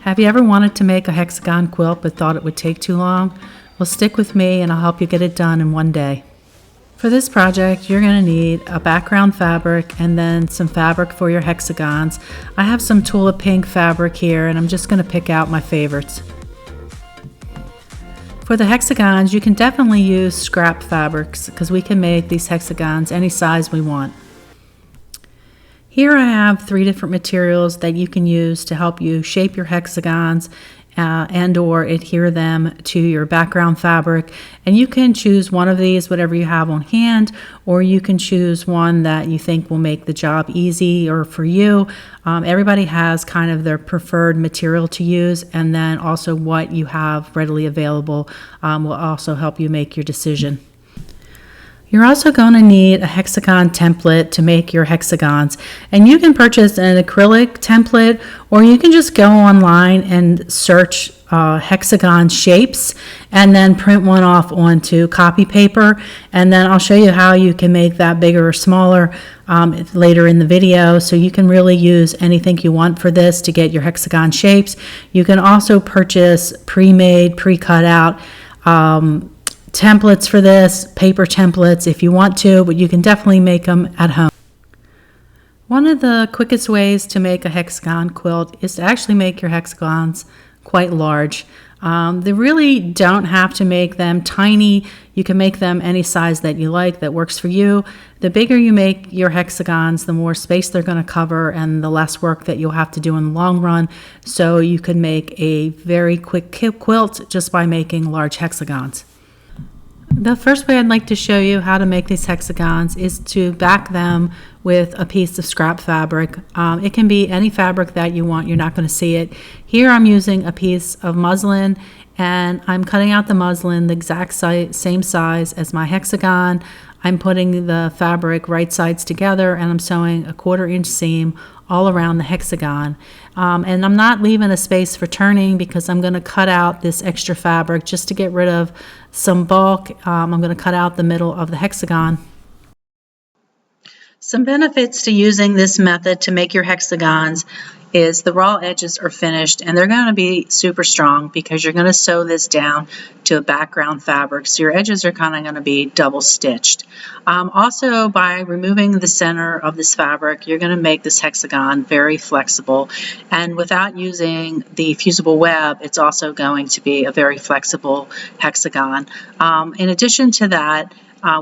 Have you ever wanted to make a hexagon quilt but thought it would take too long? Well, stick with me and I'll help you get it done in one day. For this project, you're going to need a background fabric and then some fabric for your hexagons. I have some Tula Pink fabric here and I'm just going to pick out my favorites. For the hexagons, you can definitely use scrap fabrics because we can make these hexagons any size we want. Here I have 3 different materials that you can use to help you shape your hexagons and or adhere them to your background fabric. And you can choose one of these, whatever you have on hand, or you can choose one that you think will make the job easy or for you. Everybody has kind of their preferred material to use, and then also what you have readily available will also help you make your decision. You're also going to need a hexagon template to make your hexagons, and you can purchase an acrylic template or you can just go online and search hexagon shapes and then print one off onto copy paper, and then I'll show you how you can make that bigger or smaller later in the video. So you can really use anything you want for this to get your hexagon shapes. You can also purchase pre-made, pre-cut out templates for this, paper templates if you want to, but you can definitely make them at home. One of the quickest ways to make a hexagon quilt is to actually make your hexagons quite large. They really don't have to make them tiny. You can make them any size that you like that works for you. The bigger you make your hexagons, the more space they're going to cover and the less work that you'll have to do in the long run. So you can make a very quick quilt just by making large hexagons. The first way I'd like to show you how to make these hexagons is to back them with a piece of scrap fabric. It can be any fabric that you want. You're not going to see it. Here I'm using a piece of muslin and I'm cutting out the muslin the exact same size as my hexagon. I'm putting the fabric right sides together and I'm sewing a 1/4 inch seam all around the hexagon. And I'm not leaving a space for turning because I'm going to cut out this extra fabric just to get rid of some bulk. I'm going to cut out the middle of the hexagon. Some benefits to using this method to make your hexagons is the raw edges are finished and they're going to be super strong because you're going to sew this down to a background fabric, so your edges are kind of going to be double stitched. Also, by removing the center of this fabric, you're going to make this hexagon very flexible, and without using the fusible web, it's also going to be a very flexible hexagon. In addition to that,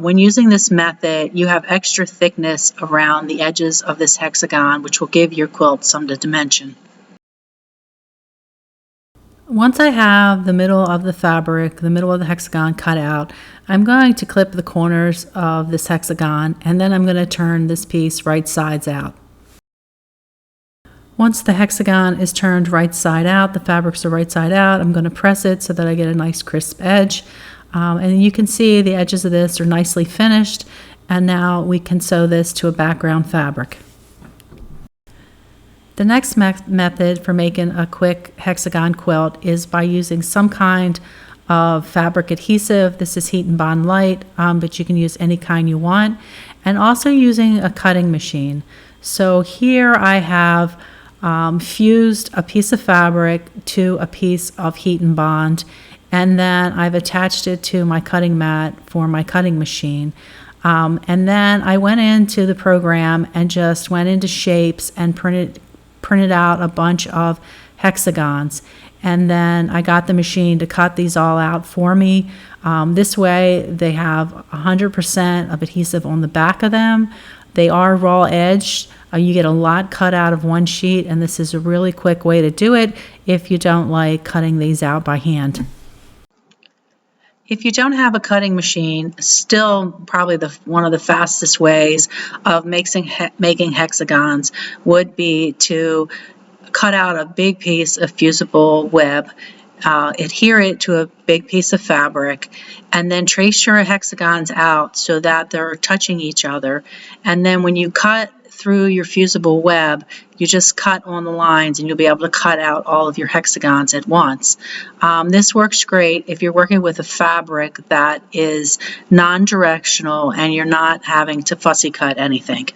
when using this method, you have extra thickness around the edges of this hexagon, which will give your quilt some dimension. Once I have the middle of the fabric, the middle of the hexagon cut out, I'm going to clip the corners of this hexagon, and then I'm going to turn this piece right sides out. Once the hexagon is turned right side out, the fabrics are right side out, I'm going to press it so that I get a nice crisp edge. And you can see the edges of this are nicely finished, and now we can sew this to a background fabric. The next method for making a quick hexagon quilt is by using some kind of fabric adhesive. This is Heat and Bond Light, but you can use any kind you want, and also using a cutting machine. So here I have fused a piece of fabric to a piece of Heat and Bond, and then I've attached it to my cutting mat for my cutting machine. And then I went into the program and just went into shapes and printed out a bunch of hexagons. And then I got the machine to cut these all out for me. This way they have 100% of adhesive on the back of them. They are raw edged. You get a lot cut out of one sheet, and this is a really quick way to do it if you don't like cutting these out by hand. If you don't have a cutting machine, still probably one of the fastest ways of making hexagons would be to cut out a big piece of fusible web, adhere it to a big piece of fabric, and then trace your hexagons out so that they're touching each other. And then when you cut through your fusible web, you just cut on the lines and you'll be able to cut out all of your hexagons at once. This works great if you're working with a fabric that is non-directional and you're not having to fussy cut anything.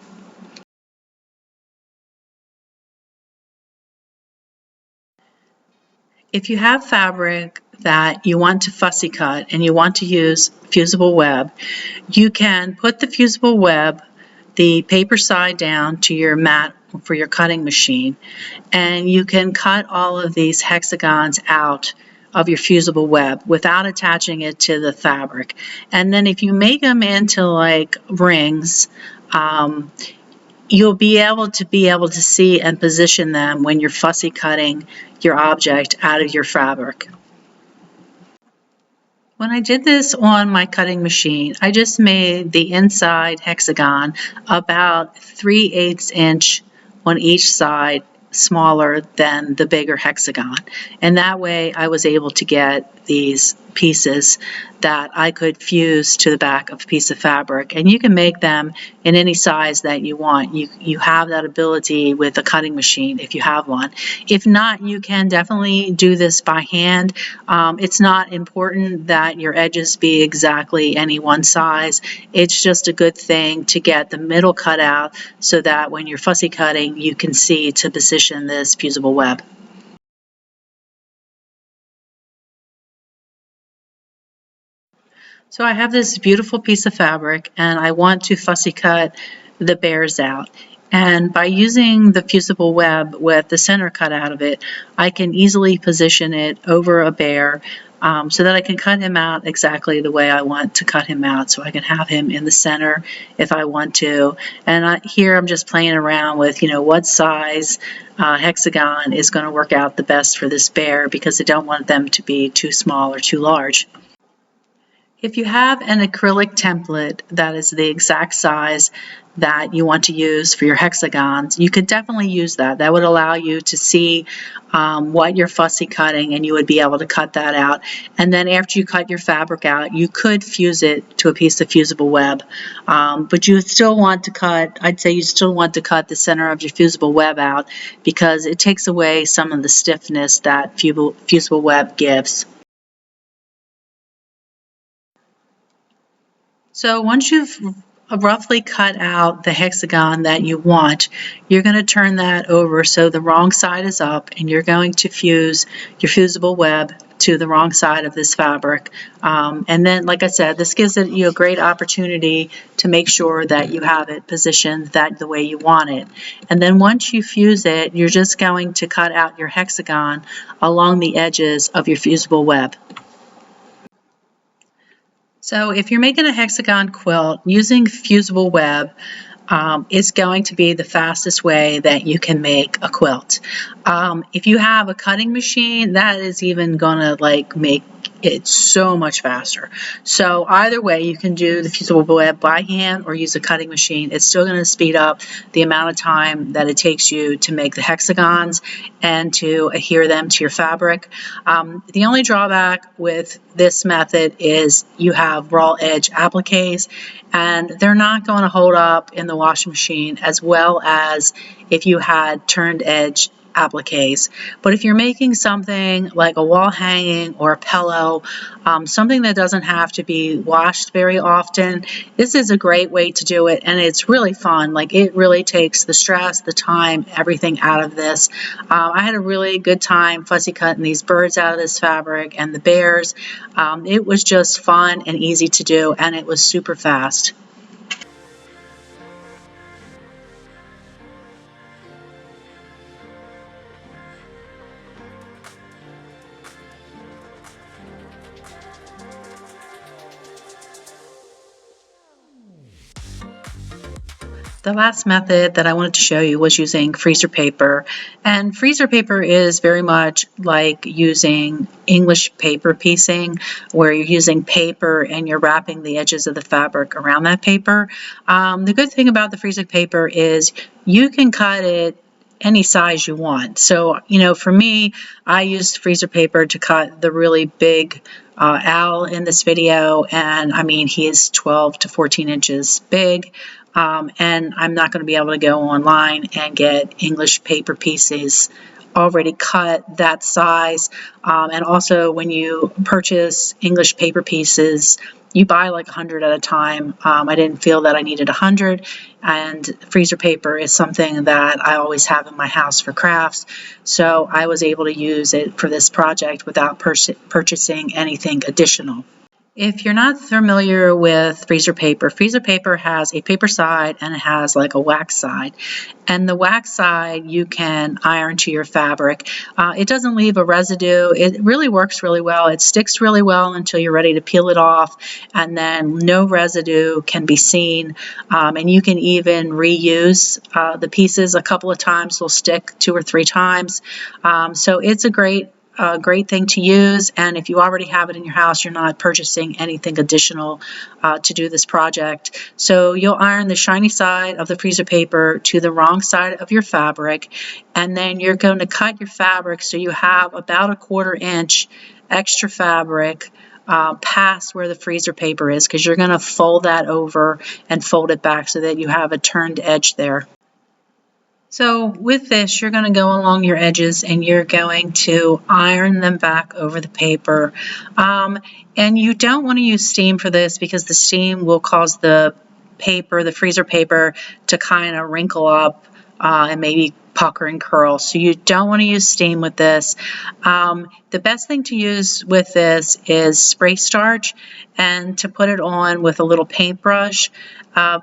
If you have fabric that you want to fussy cut and you want to use fusible web, you can put the fusible web, the paper side down to your mat for your cutting machine, and you can cut all of these hexagons out of your fusible web without attaching it to the fabric. And then if you make them into like rings, you'll be able to see and position them when you're fussy cutting your object out of your fabric. When I did this on my cutting machine, I just made the inside hexagon about 3/8 inch on each side smaller than the bigger hexagon. And that way I was able to get these pieces that I could fuse to the back of a piece of fabric. And you can make them in any size that you want. You have that ability with a cutting machine if you have one. If not, you can definitely do this by hand. It's not important that your edges be exactly any one size. It's just a good thing to get the middle cut out so that when you're fussy cutting, you can see to position this fusible web. So I have this beautiful piece of fabric and I want to fussy cut the bears out. And by using the fusible web with the center cut out of it, I can easily position it over a bear so that I can cut him out exactly the way I want to cut him out. So I can have him in the center if I want to. And here I'm just playing around with, what size hexagon is going to work out the best for this bear because I don't want them to be too small or too large. If you have an acrylic template that is the exact size that you want to use for your hexagons, you could definitely use that. That would allow you to see what you're fussy cutting and you would be able to cut that out. And then after you cut your fabric out, you could fuse it to a piece of fusible web. But you still want to cut, I'd say you still want to cut the center of your fusible web out because it takes away some of the stiffness that fusible web gives. So once you've roughly cut out the hexagon that you want, you're going to turn that over so the wrong side is up and you're going to fuse your fusible web to the wrong side of this fabric. And then, like I said, this gives you a great opportunity to make sure that you have it positioned the way you want it. And then once you fuse it, you're just going to cut out your hexagon along the edges of your fusible web. So if you're making a hexagon quilt, using fusible web is going to be the fastest way that you can make a quilt. If you have a cutting machine, that is even gonna make it so much faster. So either way, you can do the fusible web by hand or use a cutting machine. It's still going to speed up the amount of time that it takes you to make the hexagons and to adhere them to your fabric. The only drawback with this method is you have raw edge appliques, and they're not going to hold up in the washing machine as well as if you had turned edge appliques. But if you're making something like a wall hanging or a pillow, something that doesn't have to be washed very often, this is a great way to do it, and it's really fun. Like, it really takes the stress, the time, everything out of this. I had a really good time fussy cutting these birds out of this fabric and the bears. It was just fun and easy to do, and it was super fast. The last method that I wanted to show you was using freezer paper, and freezer paper is very much like using English paper piecing, where you're using paper and you're wrapping the edges of the fabric around that paper. The good thing about the freezer paper is you can cut it any size you want. So, for me, I used freezer paper to cut the really big owl in this video, and I mean, he is 12 to 14 inches big. And I'm not going to be able to go online and get English paper pieces already cut that size. And also, when you purchase English paper pieces, you buy like 100 at a time. I didn't feel that I needed 100, and freezer paper is something that I always have in my house for crafts, so I was able to use it for this project without purchasing anything additional. If you're not familiar with freezer paper has a paper side and it has like a wax side. And the wax side you can iron to your fabric. It doesn't leave a residue. It really works really well. It sticks really well until you're ready to peel it off, and then no residue can be seen. And you can even reuse the pieces a couple of times. They'll stick 2 or 3 times. So it's a great thing to use, and if you already have it in your house, you're not purchasing anything additional to do this project. So you'll iron the shiny side of the freezer paper to the wrong side of your fabric, and then you're going to cut your fabric so you have about a 1/4 inch extra fabric past where the freezer paper is, because you're going to fold that over and fold it back so that you have a turned edge there. So with this, you're going to go along your edges and you're going to iron them back over the paper. And you don't want to use steam for this, because the steam will cause the paper, the freezer paper, to kind of wrinkle up and maybe pucker and curl. So you don't want to use steam with this. The best thing to use with this is spray starch, and to put it on with a little paintbrush.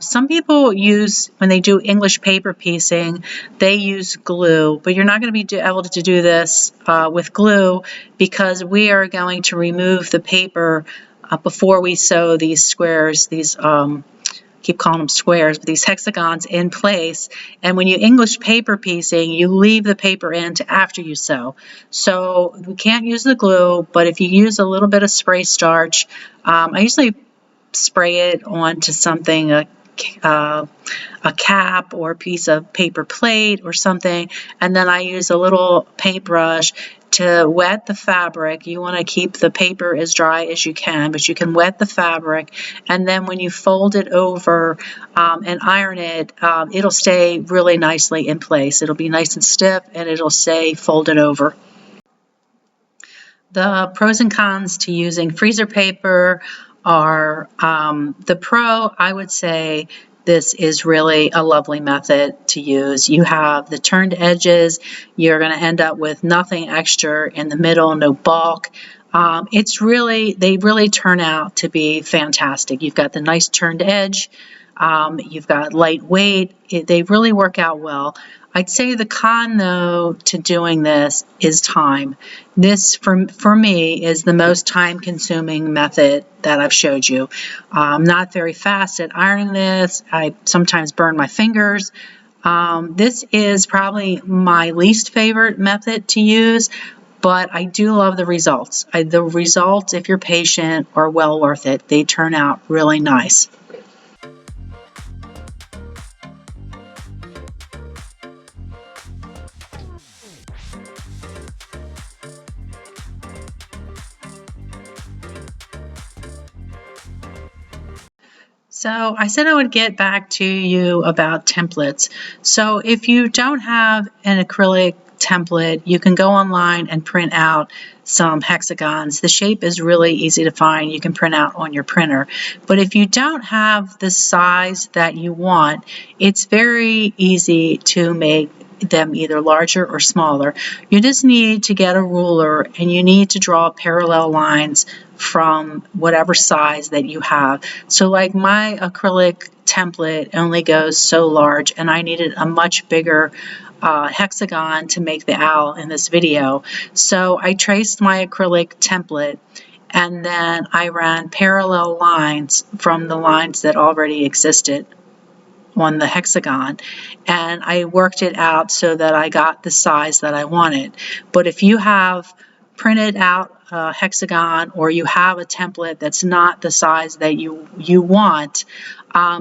Some people use, when they do English paper piecing, they use glue, but you're not going to be able to do this with glue, because we are going to remove the paper before we sew these squares, these keep calling them squares, but these hexagons in place. And when you English paper piecing, you leave the paper in to after you sew. So we can't use the glue, but if you use a little bit of spray starch, I usually spray it onto something, a cap or a piece of paper plate or something, and then I use a little paintbrush to wet the fabric. You want to keep the paper as dry as you can, but you can wet the fabric, and then when you fold it over and iron it, it'll stay really nicely in place. It'll be nice and stiff, and it'll stay folded over. The pros and cons to using freezer paper are, the pro, I would say this is really a lovely method to use. You have the turned edges. You're going to end up with nothing extra in the middle, no bulk. They really turn out to be fantastic. You've got the nice turned edge. You've got lightweight. They really work out well. I'd say the con, though, to doing this is time. This, for me, is the most time-consuming method that I've showed you. I'm not very fast at ironing this. I sometimes burn my fingers. This is probably my least favorite method to use, but I do love the results. The results, if you're patient, are well worth it. They turn out really nice. So I said I would get back to you about templates. So if you don't have an acrylic template, you can go online and print out some hexagons. The shape is really easy to find. You can print out on your printer. But if you don't have the size that you want, it's very easy to make them either larger or smaller. You just need to get a ruler and you need to draw parallel lines from whatever size that you have. So like my acrylic template only goes so large, and I needed a much bigger hexagon to make the owl in this video. So I traced my acrylic template, and then I ran parallel lines from the lines that already existed on the hexagon, and I worked it out so that I got the size that I wanted. But if you have printed out a hexagon, or you have a template that's not the size that you want,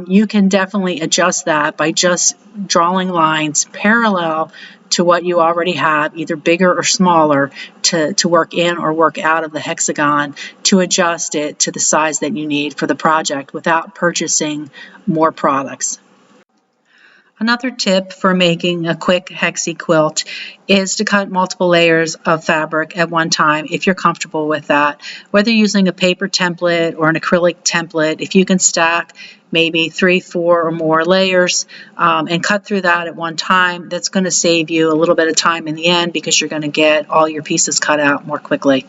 you can definitely adjust that by just drawing lines parallel to what you already have, either bigger or smaller, to work in or work out of the hexagon, to adjust it to the size that you need for the project without purchasing more products. Another tip for making a quick hexy quilt is to cut multiple layers of fabric at one time if you're comfortable with that. Whether using a paper template or an acrylic template, if you can stack maybe 3, 4 or more layers and cut through that at one time, that's going to save you a little bit of time in the end because you're going to get all your pieces cut out more quickly.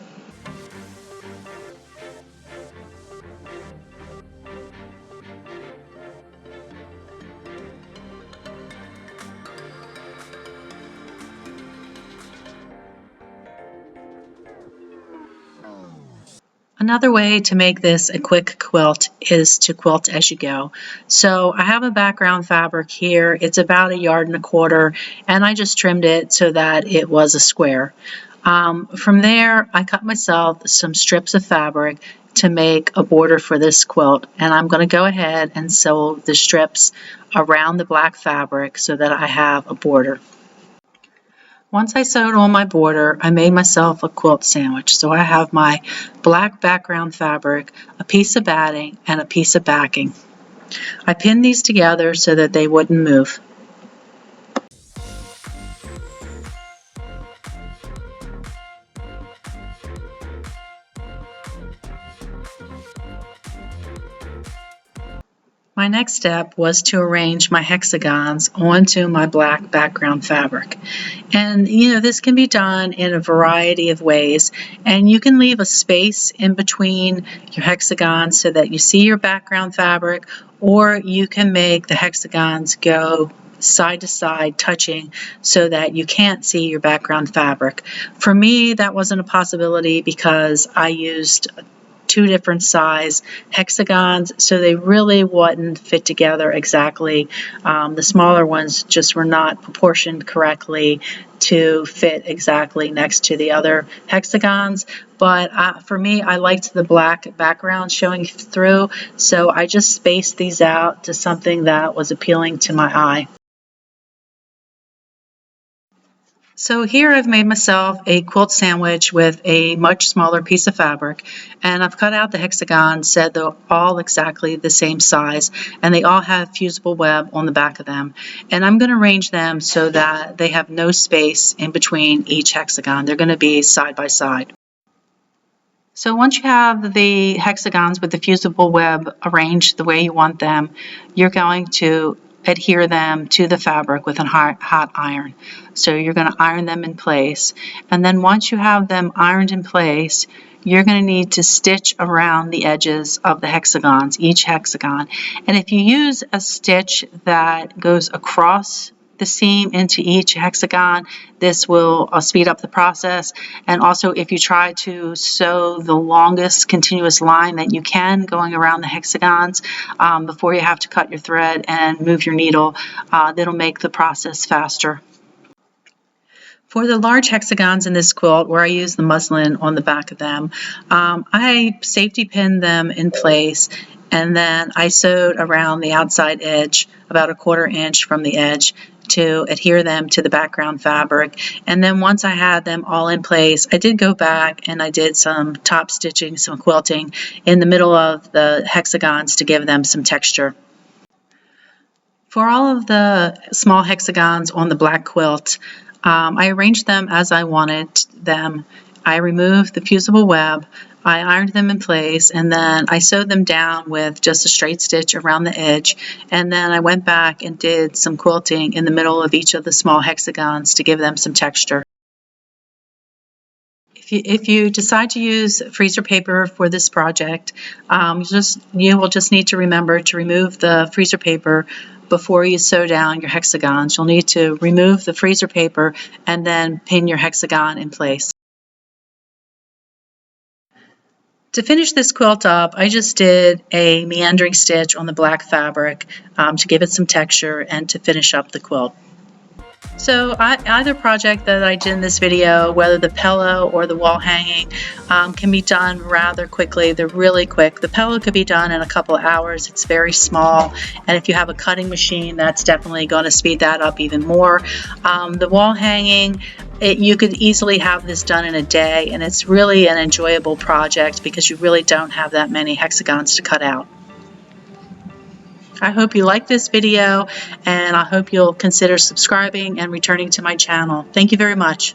Another way to make this a quick quilt is to quilt as you go. So I have a background fabric here. It's about 1.25 yards, and I just trimmed it so that it was a square. From there, I cut myself some strips of fabric to make a border for this quilt, and I'm going to go ahead and sew the strips around the black fabric so that I have a border. Once I sewed on my border, I made myself a quilt sandwich. So I have my black background fabric, a piece of batting, and a piece of backing. I pinned these together so that they wouldn't move. My next step was to arrange my hexagons onto my black background fabric. And this can be done in a variety of ways, and you can leave a space in between your hexagons so that you see your background fabric, or you can make the hexagons go side to side touching so that you can't see your background fabric. For me, that wasn't a possibility because I used 2 different size hexagons, so they really wouldn't fit together exactly. The smaller ones just were not proportioned correctly to fit exactly next to the other hexagons. But for me, I liked the black background showing through, so I just spaced these out to something that was appealing to my eye. So here I've made myself a quilt sandwich with a much smaller piece of fabric, and I've cut out the hexagons so they're all exactly the same size, and they all have fusible web on the back of them. And I'm going to arrange them so that they have no space in between each hexagon. They're going to be side by side. So once you have the hexagons with the fusible web arranged the way you want them, you're going to adhere them to the fabric with a hot iron. So you're going to iron them in place. And then once you have them ironed in place, you're going to need to stitch around the edges of the hexagons, each hexagon. And if you use a stitch that goes across the seam into each hexagon, this will speed up the process. And also, if you try to sew the longest continuous line that you can going around the hexagons before you have to cut your thread and move your needle, that'll make the process faster. For the large hexagons in this quilt, where I use the muslin on the back of them, I safety pinned them in place, and then I sewed around the outside edge about 1/4 inch from the edge to adhere them to the background fabric. And then once I had them all in place, I did go back and I did some top stitching, some quilting in the middle of the hexagons to give them some texture. For all of the small hexagons on the black quilt, I arranged them as I wanted them. I removed the fusible web, I ironed them in place, and then I sewed them down with just a straight stitch around the edge, and then I went back and did some quilting in the middle of each of the small hexagons to give them some texture. If you decide to use freezer paper for this project, you will just need to remember to remove the freezer paper before you sew down your hexagons. You'll need to remove the freezer paper and then pin your hexagon in place. To finish this quilt up, I just did a meandering stitch on the black fabric to give it some texture and to finish up the quilt. So either project that I did in this video, whether the pillow or the wall hanging, can be done rather quickly. They're really quick. The pillow could be done in a couple of hours. It's very small, and if you have a cutting machine, that's definitely going to speed that up even more. The wall hanging, you could easily have this done in a day, and it's really an enjoyable project because you really don't have that many hexagons to cut out. I hope you like this video, and I hope you'll consider subscribing and returning to my channel. Thank you very much.